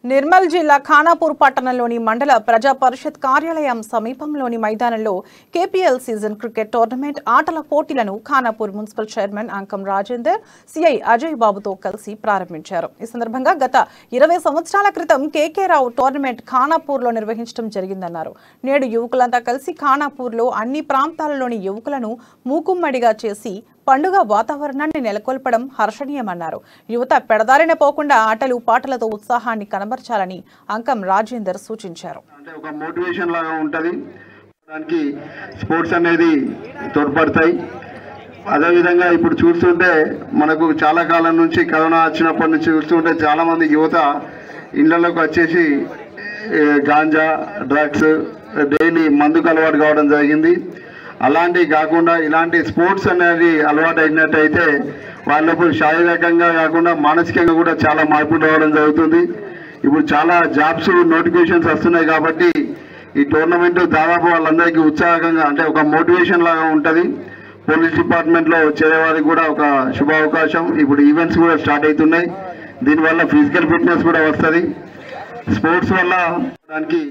నిర్మల్ జిల్లా ఖానాపూర్ పట్టణంలోని మండల ప్రజా పరిషత్ కార్యాలయం సమీపంలోని మైదానంలో కేపీఎల్ సీజన్ క్రికెట్ టోర్నమెంట్ ఆటల పోటీలను ఖానాపూర్ మున్సిపల్ చైర్మన్ అంకం రాజేందర్, సిఐ అజయ్ బాబుతో కలిసి ప్రారంభించారు. ఈ సందర్భంగా గత 20 సంవత్సరాల క్రితం కేకే రావు టోర్నమెంట్ ఖానాపూర్లో నిర్వహించడం జరిగిందన్నారు. నేడు యువకులంతా కలిసి ఖానాపూర్లో అన్ని ప్రాంతాలలోని యువకులను మూకుమ్మడిగా చేసి పండుగ వాతావరణాన్ని నెలకొల్పడం హర్షణీయమన్నారు. యువత పెడదారిన పోకుండా ఆటలు పాటలతో ఉత్సాహాన్ని కనబర్చాలని అంకం రాజేందర్ సూచించారు. అంటే ఒక మోటివేషన్ లాగా ఉంటది, దానికి స్పోర్ట్స్ అనేది తోడ్పడతాయి. అదేవిధంగా ఇప్పుడు చూస్తుంటే మనకు చాలా కాలం నుంచి కరోనా వచ్చినప్పటి నుంచి చూస్తుంటే చాలా మంది యువత ఇళ్లలోకి వచ్చేసి గాంజా, డ్రగ్స్, డైలీ మందుకు అలవాటు కావడం జరిగింది. అలాంటివి కాకుండా ఇలాంటి స్పోర్ట్స్ అనేది అలవాటు అయినట్టయితే వాళ్ళప్పుడు శారీరకంగా కాకుండా మానసికంగా కూడా చాలా మార్పులు రావడం జరుగుతుంది. ఇప్పుడు చాలా జాబ్స్ నోటిఫికేషన్స్ వస్తున్నాయి కాబట్టి ఈ టోర్నమెంట్ దాదాపు వాళ్ళందరికీ ఉత్సాహంగా అంటే ఒక మోటివేషన్ లాగా ఉంటుంది. పోలీస్ డిపార్ట్మెంట్లో చేరే వారికి కూడా ఒక శుభ అవకాశం. ఇప్పుడు ఈవెంట్స్ కూడా స్టార్ట్ అవుతున్నాయి. దీనివల్ల ఫిజికల్ ఫిట్నెస్ కూడా వస్తుంది. స్పోర్ట్స్ వల్ల దానికి